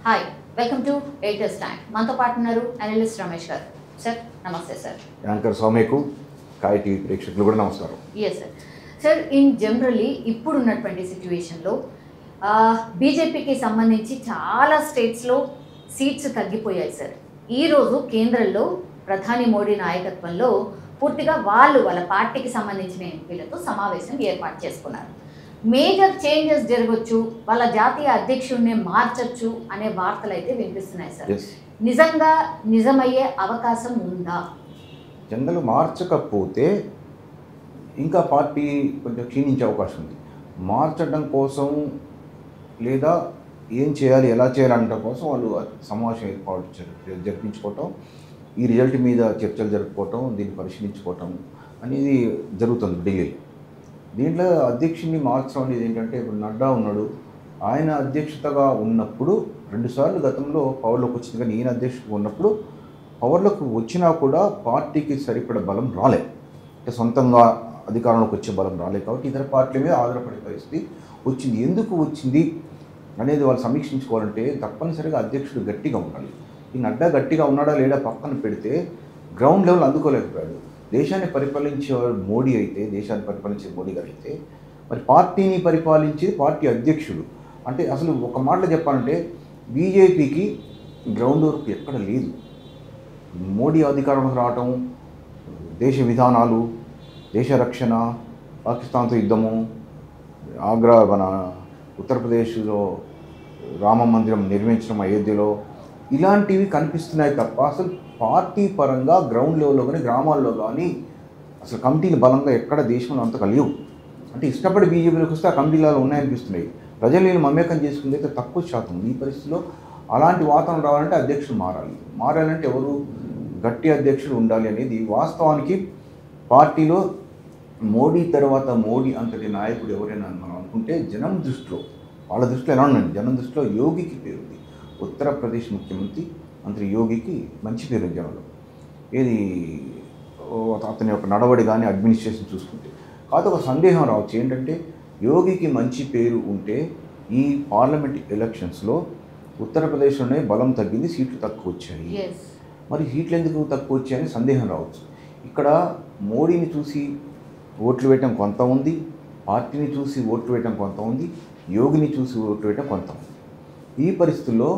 Hi, welcome to editors time. మనతో పాటు ఉన్నారు అనలిస్ట్ రమేష్ గారు. సార్ నమస్తే. సార్ యాంకర్ సౌమ్యకు కాయ్ టీవీ ప్రేక్షకులు కూడా నమస్కారం. Yes sir. Sir in generally ఇప్పుడున్నటువంటి సిచ్యువేషన్లో బీజేపీకి సంబంధించి చాలా స్టేట్స్లో సీట్స్ తగ్గిపోయాయి సార్. ఈరోజు కేంద్రంలో ప్రధాని మోడీ నాయకత్వంలో పూర్తిగా వాళ్ళ పార్టీకి సంబంధించిన ఎంపీలతో సమావేశం ఏర్పాటు చేసుకున్నారు. మేజర్ చేంజెస్ జరగవచ్చు, వాళ్ళ జాతీయ అధ్యక్షుడిని మార్చచ్చు అనే వార్తలు అయితే వినిపిస్తున్నాయి సార్. నిజంగా నిజమయ్యే అవకాశం ఉందా? జనరల్ మార్చకపోతే ఇంకా పార్టీ కొంచెం క్షీణించే అవకాశం ఉంది. మార్చడం కోసం లేదా ఏం చేయాలి, ఎలా చేయాలి అనడం కోసం వాళ్ళు సమావేశం ఏర్పాటు జరిపించుకోవటం, ఈ రిజల్ట్ మీద చర్చలు జరుపుకోవటం, దీన్ని పరిశీలించుకోవటం అనేది జరుగుతుంది ఢిల్లీలో. దీంట్లో అధ్యక్షుడిని మార్చడం అనేది ఏంటంటే, ఇప్పుడు నడ్డా ఉన్నాడు, ఆయన అధ్యక్షతగా ఉన్నప్పుడు 2 సార్లు గతంలో పవర్లోకి వచ్చింది. కానీ ఈయన అధ్యక్షుడిగా ఉన్నప్పుడు పవర్లోకి వచ్చినా కూడా పార్టీకి సరిపడ బలం రాలే, అంటే సొంతంగా అధికారంలోకి వచ్చే బలం రాలేదు. కాబట్టి ఇతర పార్టీల మీద ఆధారపడే పరిస్థితి వచ్చింది. ఎందుకు వచ్చింది అనేది వాళ్ళు సమీక్షించుకోవాలంటే తప్పనిసరిగా అధ్యక్షుడు గట్టిగా ఉండాలి. ఈ నడ్డా గట్టిగా ఉన్నాడా లేడా పక్కన పెడితే గ్రౌండ్ లెవెల్ అందుకోలేకపోయాడు. దేశాన్ని పరిపాలించే మోడీ అయితే, దేశాన్ని పరిపాలించే మోడీ గారు అయితే, మరి పార్టీని పరిపాలించే పార్టీ అధ్యక్షుడు అంటే అసలు ఒక మాటలో చెప్పాలంటే బీజేపీకి గ్రౌండ్ వర్క్ ఎక్కడ లేదు. మోడీ అధికారంలోకి రావటం, దేశ విధానాలు, దేశ రక్షణ, పాకిస్తాన్తో యుద్ధము, ఆగ్రా మన ఉత్తరప్రదేశ్లో రామ మందిరం నిర్మించడం, అయోధ్యలో, ఇలాంటివి కనిపిస్తున్నాయి తప్ప అసలు పార్టీ పరంగా గ్రౌండ్ లెవెల్లో కానీ గ్రామాల్లో కానీ అసలు కమిటీలు బలంగా ఎక్కడ దేశంలో అంతగా లేవు. అంటే ఇష్టపడి బీజేపీలోకి వస్తే ఆ కమిటీలలో ఉన్నాయనిపిస్తున్నాయి. ప్రజలు నేను మమేకం చేసుకుంది అయితే తక్కువ శాతం. ఈ పరిస్థితిలో అలాంటి వాతావరణం రావాలంటే అధ్యక్షుడు మారాలంటే ఎవరు గట్టి అధ్యక్షుడు ఉండాలి అనేది వాస్తవానికి పార్టీలో మోడీ తర్వాత మోడీ అంతటి నాయకుడు ఎవరైనా మనం అనుకుంటే జనం దృష్టిలో, వాళ్ళ దృష్టిలో ఎలా ఉండండి, జనం దృష్టిలో యోగికి పేరుంది. ఉత్తరప్రదేశ్ ముఖ్యమంత్రి మంత్రి యోగికి మంచి పేరు జనంలో. ఏది అతని యొక్క నడవడి కానీ అడ్మినిస్ట్రేషన్ చూసుకుంటే. కాకపోతే ఒక సందేహం రావచ్చు, ఏంటంటే యోగికి మంచి పేరు ఉంటే ఈ పార్లమెంట్ ఎలక్షన్స్లో ఉత్తరప్రదేశ్లోనే బలం తగ్గింది, సీట్లు తక్కువ వచ్చాయి. మరి సీట్లు ఎందుకు తక్కువ వచ్చాయని సందేహం రావచ్చు. ఇక్కడ మోడీని చూసి ఓట్లు వేయటం కొంత ఉంది, పార్టీని చూసి ఓట్లు వేయటం కొంత ఉంది, యోగిని చూసి ఓట్లు వేయటం కొంత ఉంది. ఈ పరిస్థితుల్లో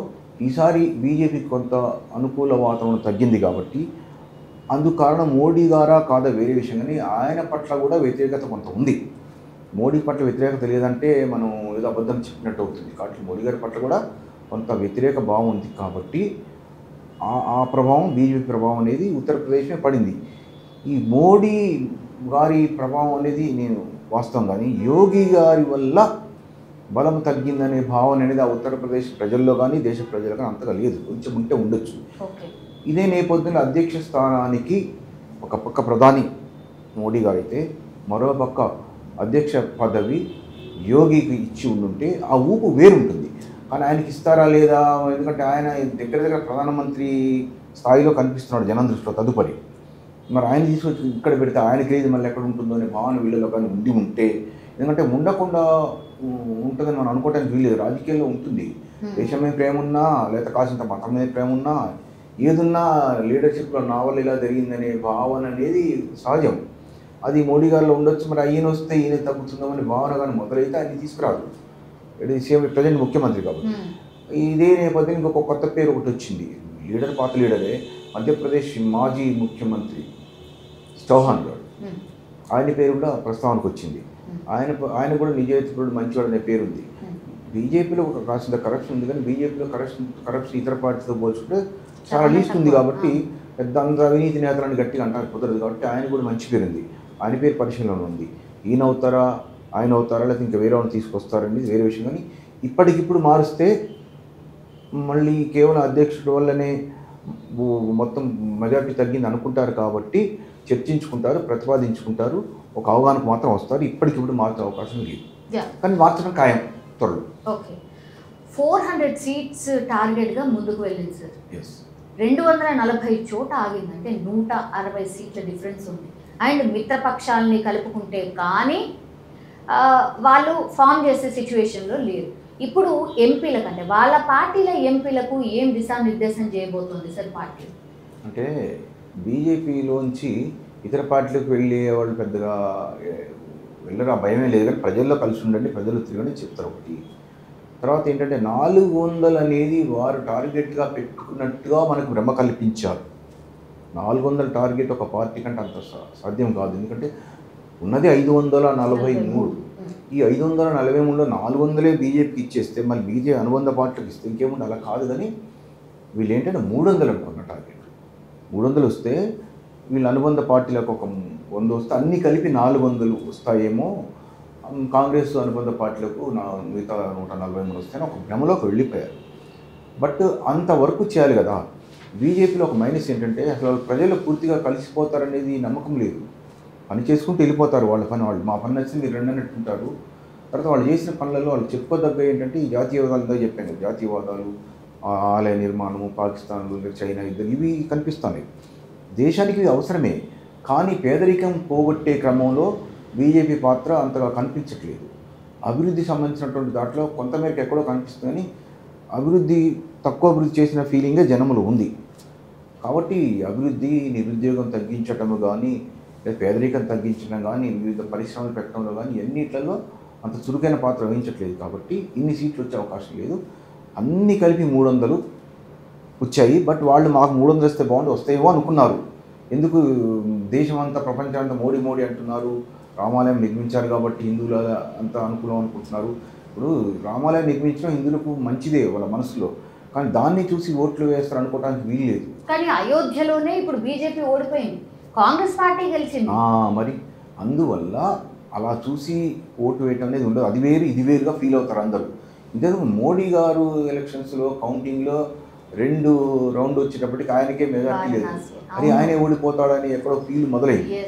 ఈసారి బీజేపీకి కొంత అనుకూల వాతావరణం తగ్గింది కాబట్టి అందుకు కారణం మోడీ గారా కాదా వేరే విషయం, కానీ ఆయన పట్ల కూడా వ్యతిరేకత కొంత ఉంది. మోడీ పట్ల వ్యతిరేకత లేదంటే మనం ఏదో అబద్ధం చెప్పినట్టు అవుతుంది. కాబట్టి మోడీ గారి పట్ల కూడా కొంత వ్యతిరేక భావం ఉంది. కాబట్టి ఆ ప్రభావం, బీజేపీ ప్రభావం అనేది ఉత్తరప్రదేశ్లో పడింది. ఈ మోడీ గారి ప్రభావం అనేది నేను వాస్తవం, కానీ యోగి గారి వల్ల బలం తగ్గిందనే భావన అనేది ఆ ఉత్తరప్రదేశ్ ప్రజల్లో కానీ దేశ ప్రజల్లో కానీ అంతగా లేదు. కొంచెం ఉంటే ఉండొచ్చు. ఇదే నేపథ్యంలో అధ్యక్ష స్థానానికి ఒక పక్క ప్రధాని మోడీ గారు అయితే, మరో పక్క అధ్యక్ష పదవి యోగికి ఇచ్చి ఉండుంటే ఆ ఊపు వేరుంటుంది. కానీ ఆయనకి ఇస్తారా లేదా, ఎందుకంటే ఆయన దగ్గర ప్రధానమంత్రి స్థాయిలో కనిపిస్తున్నాడు జనం దృష్టిలో తదుపరి. మరి ఆయన తీసుకొచ్చి ఇక్కడ పెడితే ఆయనకి లేదు మళ్ళీ ఎక్కడ ఉంటుందో అనే భావన వీళ్ళలో కానీ ఉంటే, ఎందుకంటే ఉండకుండా ఉంటుందని మనం అనుకోవడానికి వీలేదు. రాజకీయాల్లో ఉంటుంది, దేశం మీద ప్రేమ ఉన్నా లేదా కాసింత మతం మీద ప్రేమ ఉన్నా ఏదున్నా లీడర్షిప్లో నా వల్ల ఇలా జరిగిందనే భావన అనేది సహజం. అది మోడీ గారిలో ఉండొచ్చు. మరి ఈయన వస్తే ఈయన తగ్గుతుందామనే భావన కానీ మొదలైతే ఆయన తీసుకురాదు. సీఎం ప్రజెంట్ ముఖ్యమంత్రి కాబట్టి. ఇదే నేపథ్యం ఇంకొక కొత్త పేరు ఒకటి వచ్చింది. లీడర్ పాత లీడరే, మధ్యప్రదేశ్ మాజీ ముఖ్యమంత్రి చౌహాన్ గారు, ఆయన పేరు కూడా ప్రస్తావనకు వచ్చింది. ఆయన కూడా నిజాయితీపరుడు, మంచివాడు అనే పేరు ఉంది. బీజేపీలో ఒక కాస్త కరప్షన్ ఉంది, కానీ బీజేపీలో కరప్షన్ ఇతర పార్టీతో పోల్చుకుంటే చాలా లీస్ట్ ఉంది. కాబట్టి పెద్ద అంత అవినీతి నేతలని గట్టిగా అంటారు కుదరదు. కాబట్టి ఆయన కూడా మంచి పేరు ఉంది. ఆయన పేరు పరిశీలనలో ఉంది. ఈయన అవుతారా, ఆయన అవుతారా, లేకపోతే ఇంకా వేరే వాళ్ళని తీసుకొస్తారనేది వేరే విషయం. కానీ ఇప్పటికిప్పుడు మారుస్తే మళ్ళీ కేవలం అధ్యక్షుడు వల్లనే మొత్తం మెజారిటీ తగ్గింది అనుకుంటారు. కాబట్టి చర్చించుకుంటారు, ప్రతిపాదించుకుంటారు, ఒక అవగాహనకు మాత్రం వస్తారు. ఇప్పటికిప్పుడు మార్చే అవకాశం లేదు, కానీ మార్చడం ఖాయం త్వరలో. 400 సీట్స్ టార్గెట్గా ముందుకు వెళ్ళింది సార్. 240 చోట ఆగిందంటే 160 సీట్ల డిఫరెన్స్ ఉంది. అండ్ మిత్రపక్షాలని కలుపుకుంటే కానీ వాళ్ళు ఫామ్ చేసే సిచ్యువేషన్లో లేరు. ఇప్పుడు ఎంపీలకు అంటే వాళ్ళ పార్టీల ఎంపీలకు ఏం దిశానిర్దేశం చేయబోతుంది సార్ పార్టీ? అంటే బీజేపీలోంచి ఇతర పార్టీలకు వెళ్ళే వాళ్ళు పెద్దగా వెళ్ళరు, ఆ భయమే లేదు. కానీ ప్రజల్లో కలిసి ఉండండి, ప్రజలు తిరగండి చెప్తారు ఒకటి. తర్వాత ఏంటంటే 400 అనేది వారు టార్గెట్గా పెట్టుకున్నట్టుగా మనకు భ్రమ కల్పించారు. 400 టార్గెట్ ఒక పార్టీ కంటే అంత సాధ్యం కాదు. ఎందుకంటే ఉన్నది 543. ఈ 543లో 400 బీజేపీకి ఇచ్చేస్తే మళ్ళీ బీజేపీ అనుబంధ పార్టీలకు ఇస్తే ఇంకేముంది, అలా కాదు. కానీ వీళ్ళు ఏంటంటే 300 అనుకున్న టార్గెట్. 300 వస్తే వీళ్ళు అనుబంధ పార్టీలకు ఒక 100 వస్తే అన్నీ కలిపి 400 వస్తాయేమో, కాంగ్రెస్ అనుబంధ పార్టీలకు మిగతా 143 వస్తాయని ఒక భ్రమలోకి వెళ్ళిపోయారు. బట్ అంతవరకు చేయాలి కదా. బీజేపీలో ఒక మైనస్ ఏంటంటే అసలు ప్రజలు పూర్తిగా కలిసిపోతారనేది నమ్మకం లేదు. పని చేసుకుంటూ వెళ్ళిపోతారు, వాళ్ళ పని వాళ్ళు. మా పని నచ్చింది మీరు రెండు అన్నట్టుంటారు. తర్వాత వాళ్ళు చేసిన పనులలో వాళ్ళు చెప్పుకోదగ్గ ఏంటంటే ఈ జాతీయవాదాలతో చెప్పాను, జాతీయవాదాలు, ఆలయ నిర్మాణము, పాకిస్తాన్లు, చైనా యుద్ధం, ఇవి కనిపిస్తున్నాయి. దేశానికి అవసరమే, కానీ పేదరికం పోగొట్టే క్రమంలో బీజేపీ పాత్ర అంతగా కనిపించట్లేదు. అభివృద్ధి సంబంధించినటువంటి దాంట్లో కొంతమేరకు ఎక్కడో కనిపిస్తుంది, కానీ తక్కువ అభివృద్ధి చేసిన ఫీలింగే జనములు ఉంది. కాబట్టి అభివృద్ధి, నిరుద్యోగం తగ్గించటము కానీ, లేదా పేదరికం తగ్గించడం కానీ, వివిధ పరిశ్రమలు పెట్టడంలో కానీ ఎన్నిట్లలో అంత చురుకైన పాత్ర వహించట్లేదు. కాబట్టి ఇన్ని సీట్లు వచ్చే అవకాశం లేదు. అన్నీ కలిపి 300 వచ్చాయి. బట్ వాళ్ళు మాకు 300 వస్తే బాగుండి వస్తాయేమో అనుకున్నారు. ఎందుకు దేశమంతా ప్రపంచమంతా మోడీ అంటున్నారు, రామాలయం నిర్మించారు కాబట్టి హిందువుల అంతా అనుకూలం అనుకుంటున్నారు. ఇప్పుడు రామాలయం నిర్మించడం హిందువులకు మంచిదే వాళ్ళ మనసులో, కానీ దాన్ని చూసి ఓట్లు వేస్తారు అనుకోవడానికి వీల్లేదు. కానీ అయోధ్యలోనే ఇప్పుడు బీజేపీ ఓడిపోయింది, కాంగ్రెస్ పార్టీ గెలిచింది. మరి అందువల్ల అలా చూసి ఓటు వేయటం అనేది ఉండదు. అది వేరు ఇది వేరుగా ఫీల్ అవుతారు అందరూ. ఇదే మోడీ గారు ఎలక్షన్స్లో కౌంటింగ్లో 2 రౌండ్ వచ్చేటప్పటికి ఆయనకే మెజార్టీ లేదు, అది ఆయనే ఓడిపోతాడని ఎక్కడో ఫీల్ మొదలైంది.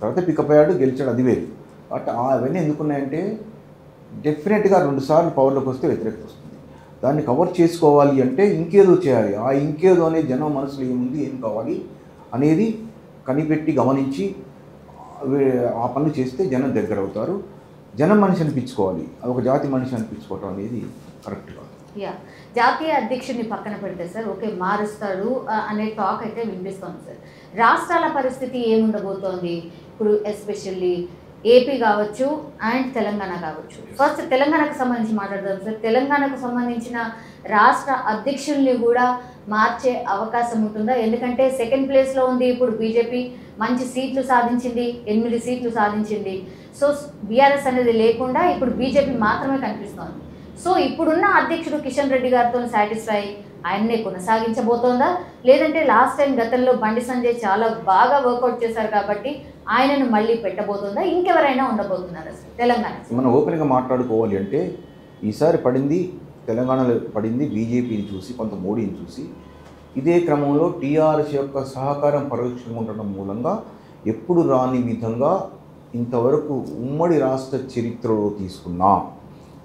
తర్వాత పికప్ అయ్యాడు, గెలిచాడు, అది వేరు. బట్ అవన్నీ ఎందుకున్నాయంటే డెఫినెట్గా 2 సార్లు పవర్లోకి వస్తే వ్యతిరేకత వస్తుంది. దాన్ని కవర్ చేసుకోవాలి అంటే ఇంకేదో చేయాలి. ఆ ఇంకేదో అనే జనం మనసులో ఏముంది, ఏం కావాలి అనేది కనిపెట్టి గమనించి ఆ పనులు చేస్తే జనం దగ్గర అవుతారు. జనం మనిషి అనిపించుకోవాలి, ఒక జాతి మనిషి అనిపించుకోవటం అనేది కరెక్ట్ కాదు. జాతీయ అధ్యక్షుడిని పక్కన పెడితే సార్ ఓకే మారుస్తాడు అనే టాక్ అయితే వినిపిస్తుంది సార్. రాష్ట్రాల పరిస్థితి ఏముండబోతోంది ఇప్పుడు, ఎస్పెషల్లీ ఏపీ కావచ్చు అండ్ తెలంగాణ కావచ్చు. ఫస్ట్ తెలంగాణకు సంబంధించి మాట్లాడదాం సార్. తెలంగాణకు సంబంధించిన రాష్ట్ర అధ్యక్షుల్ని కూడా మార్చే అవకాశం ఉంటుందా? ఎందుకంటే సెకండ్ ప్లేస్లో ఉంది ఇప్పుడు బీజేపీ, మంచి సీట్లు సాధించింది, 8 సీట్లు సాధించింది. సో బీఆర్ఎస్ అనేది లేకుండా ఇప్పుడు బీజేపీ మాత్రమే కనిపిస్తోంది. సో ఇప్పుడున్న అధ్యక్షుడు కిషన్ రెడ్డి గారితో సాటిస్ఫై ఆయన్నే కొనసాగించబోతోందా, లేదంటే లాస్ట్ టైం గతంలో బండి సంజయ్ చాలా బాగా వర్కౌట్ చేశారు కాబట్టి ఆయనను మళ్ళీ పెట్టబోతుందా, ఇంకెవరైనా ఉండబోతున్నారా సార్ తెలంగాణ? మనం ఓపెన్గా మాట్లాడుకోవాలి అంటే ఈసారి తెలంగాణలో పడింది బీజేపీని చూసి, కొంత మోడీని చూసి. ఇదే క్రమంలో టీఆర్ఎస్ యొక్క సహకారం పరోక్షంగా ఉండటం మూలంగా ఎప్పుడు రాని విధంగా ఇంతవరకు ఉమ్మడి రాష్ట్ర చరిత్రలో తీసుకున్నా,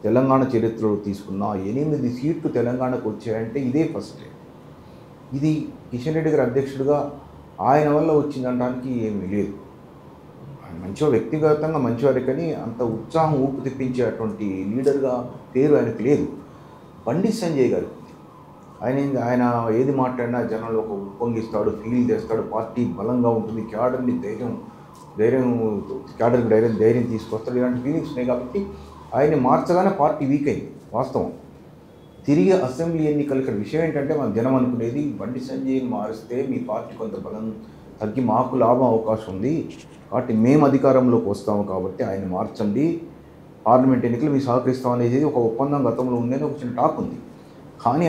తెలంగాణ చరిత్రలో తీసుకున్న 8 సీట్లు తెలంగాణకు వచ్చాయంటే ఇదే ఫస్ట్. ఇది కిషన్ రెడ్డి గారు అధ్యక్షుడిగా ఆయన వల్ల వచ్చిందనడానికి ఏమీ లేదు. ఆయన మంచిగా వ్యక్తిగతంగా మంచివారే, కానీ అంత ఉత్సాహం ఊపు తెప్పించేటువంటి లీడర్గా పేరు ఆయనకు లేదు. బండి సంజయ్ గారు ఆయన ఏది మాట్లాడినా జనంలో ఒక ఉప్పొంగిస్తాడు, ఫీల్ చేస్తాడు, పార్టీ బలంగా ఉంటుంది, క్యాడర్ని క్యాడర్కి ధైర్యం తీసుకొస్తాడు, ఇలాంటి ఫీలింగ్స్ ఉన్నాయి. కాబట్టి ఆయన్ని మార్చగానే పార్టీ వీక్ అయింది వాస్తవం. తిరిగి అసెంబ్లీ ఎన్నికలు ఇక్కడ విషయం ఏంటంటే మన జనం అనుకునేది బండి సంజయ్ని మారిస్తే మీ పార్టీ కొంత బలం తగ్గి మాకు లాభం అవకాశం ఉంది, కాబట్టి మేము అధికారంలోకి వస్తాము, కాబట్టి ఆయన మార్చండి, పార్లమెంట్ ఎన్నికలు మేము సహకరిస్తాం అనేది ఒక ఒప్పందం గతంలో ఉందని ఒక చిన్న టాక్ ఉంది. కానీ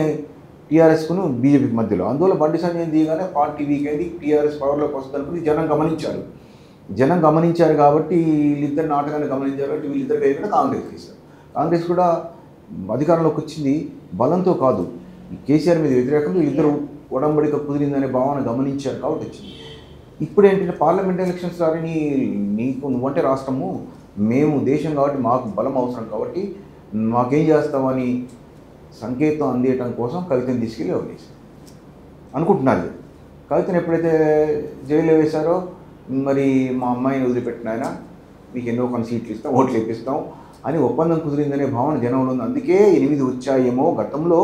టీఆర్ఎస్కును బీజేపీకి మధ్యలో, అందువల్ల బండి సంజయ్ దిగానే పార్టీ వీక్ అయింది, టీఆర్ఎస్ పవర్లోకి వస్తుందనుకుని జనం గమనించారు కాబట్టి వీళ్ళిద్దరు నాటకాన్ని గమనించారు కాబట్టి వీళ్ళిద్దరు వేయకుండా కాంగ్రెస్ తీశారు. కాంగ్రెస్ కూడా అధికారంలోకి వచ్చింది బలంతో కాదు, కేసీఆర్ మీద వ్యతిరేకంగా వీళ్ళిద్దరు ఒడంబడిక కుదిరిందనే భావన గమనించారు కాబట్టి వచ్చింది. ఇప్పుడు ఏంటంటే పార్లమెంట్ ఎలక్షన్స్ రాని నువ్వంటే రాష్ట్రము, మేము దేశం కాబట్టి మాకు బలం అవసరం కాబట్టి మాకేం చేస్తామని సంకేతం అందేయటం కోసం కవితను తీసుకెళ్ళి వదిలేశారు అనుకుంటున్నారు. కవితను ఎప్పుడైతే జైల్లో వేశారో మరి మా అమ్మాయిని వదిలిపెట్టిన ఆయన మీకు ఎన్నో కొన్ని సీట్లు ఇస్తాం, ఓట్లు ఇప్పిస్తాం అని ఒప్పందం కుదిరిందనే భావన జనంలో ఉంది. అందుకే 8 వచ్చాయేమో, గతంలో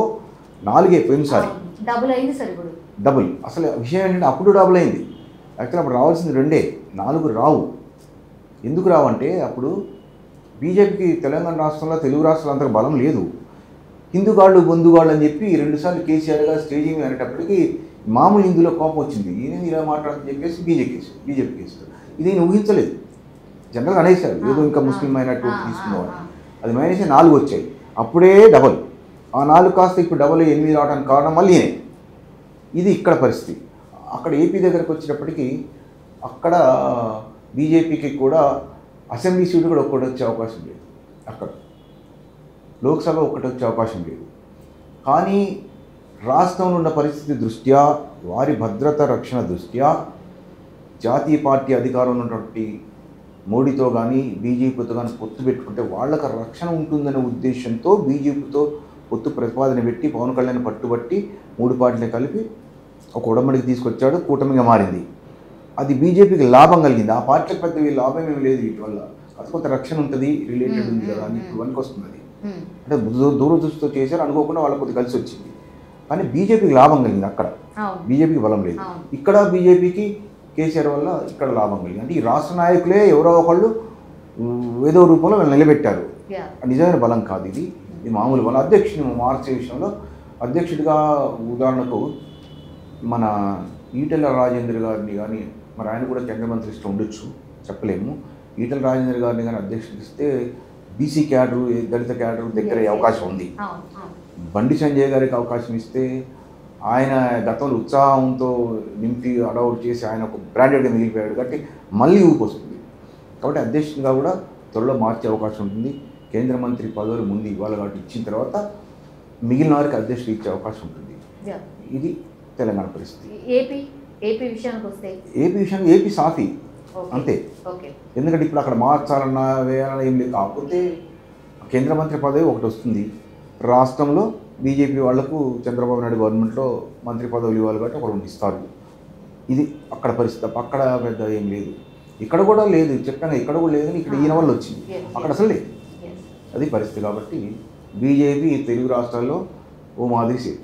4 పోయినసారి డబుల్ అయింది సార్. ఇప్పుడు డబుల్. అసలు విషయం ఏంటంటే అప్పుడు డబుల్ అయింది. యాక్చువల్ అప్పుడు రావాల్సింది 2, 4 రావు. ఎందుకు రావంటే అప్పుడు బీజేపీకి తెలంగాణ రాష్ట్రంలో, తెలుగు రాష్ట్రాలు అంతగా బలం లేదు. హిందూగాళ్ళు బొందుగాళ్ళు అని చెప్పి 2 సార్లు కేసీఆర్ గారు స్టేజింగ్ మీద అనేటప్పటికి మామూలు హిందూలో కోపం వచ్చింది. ఈయన ఇలా మాట్లాడుతూ చెప్పేసి బీజేపీ కేసు ఇది నేను ఊహించలేదు. జనరల్గా అనేసారు ఏదో ఇంకా ముస్లిం మైనార్టీ తీసుకునేవారు. అది మైనస్ 4 వచ్చాయి. అప్పుడే డబల్. ఆ 4 కాస్త ఇప్పుడు డబల్ 8 రావడానికి కారణం మళ్ళీ ఇది ఇక్కడ పరిస్థితి. అక్కడ ఏపీ దగ్గరకు వచ్చేటప్పటికి అక్కడ బీజేపీకి కూడా అసెంబ్లీ సీటు కూడా ఒక్కటి వచ్చే అవకాశం లేదు. అక్కడ లోక్సభ ఒక్కటి వచ్చే అవకాశం లేదు. కానీ రాష్ట్రంలో ఉన్న పరిస్థితి దృష్ట్యా, వారి భద్రత రక్షణ దృష్ట్యా, జాతీయ పార్టీ అధికారంలో ఉన్నటువంటి మోడీతో కానీ బీజేపీతో కానీ పొత్తు పెట్టుకుంటే వాళ్ళకి రక్షణ ఉంటుందనే ఉద్దేశంతో బీజేపీతో పొత్తు ప్రతిపాదన పెట్టి పవన్ కళ్యాణ్ పట్టుబట్టి 3 పార్టీని కలిపి ఒక ఉడమ్మడికి తీసుకొచ్చాడు. కూటమిగా మారింది. అది బీజేపీకి లాభం కలిగింది. ఆ పార్టీలకు పెద్ద లాభం ఏమి లేదు వీటి వల్ల. అది కొంత రక్షణ ఉంటుంది, రిలేటెడ్ ఉంది కదా అని ఇప్పుడు వరకు వస్తుంది. అది అంటే దూరదృష్టితో చేశారు, అనుకోకుండా వాళ్ళకి కొద్దిగా కలిసి వచ్చింది. కానీ బీజేపీకి లాభం కలిగింది. అక్కడ బీజేపీకి బలం లేదు. ఇక్కడ బీజేపీకి కేసీఆర్ వల్ల ఇక్కడ లాభం కలిగింది. అంటే ఈ రాష్ట్ర నాయకులే ఎవరో ఒకళ్ళు ఏదో రూపంలో వీళ్ళు నిలబెట్టారు. నిజమైన బలం కాదు ఇది. ఇది మామూలు బలం. అధ్యక్షుని మార్చే విషయంలో అధ్యక్షుడిగా ఉదాహరణకు మన ఈటెల రాజేందర్ గారిని కానీ, మరి ఆయన కూడా కేంద్ర మంత్రి ఇష్టం ఉండొచ్చు, చెప్పలేము. ఈటెల రాజేందర్ గారిని కానీ అధ్యక్షుడికి ఇస్తే బీసీ క్యాడరు, దళిత క్యాడరు దగ్గర అవకాశం ఉంది. బండి సంజయ్ గారికి అవకాశం ఇస్తే ఆయన గతంలో ఉత్సాహంతో నింపి అడౌట్ చేసి ఆయన ఒక బ్రాండెడ్గా మిగిలిపోయాడు కాబట్టి మళ్ళీ ఊపు వస్తుంది. కాబట్టి అధ్యక్షుడిగా కూడా త్వరలో మార్చే అవకాశం ఉంటుంది. కేంద్ర మంత్రి పదవులు ముందు ఇవ్వాలి కాబట్టి ఇచ్చిన తర్వాత మిగిలిన వారికి అధ్యక్షుడు ఇచ్చే అవకాశం ఉంటుంది. ఇది తెలంగాణ పరిస్థితి. ఏపీ విషయానికి వస్తే ఏపీ సాఫీ అంతే. ఎందుకంటే ఇప్పుడు అక్కడ మార్చాలన్నా వేయాలన్నా ఏం లేదు. కాకపోతే కేంద్ర మంత్రి పదవి ఒకటి వస్తుంది. రాష్ట్రంలో బీజేపీ వాళ్లకు చంద్రబాబు నాయుడు గవర్నమెంట్లో మంత్రి పదవులు ఇవ్వాలి కాబట్టి ఒకరు ఇస్తారు. ఇది అక్కడ పరిస్థితి. అక్కడ పెద్ద ఏం లేదు. ఇక్కడ కూడా లేదు, చెప్పాను ఇక్కడ కూడా లేదని ఇక్కడ ఈయన వల్ల వచ్చింది. అక్కడ అసలు లేదు. అది పరిస్థితి. కాబట్టి బీజేపీ తెలుగు రాష్ట్రాల్లో ఓ మాదిరి సేపు.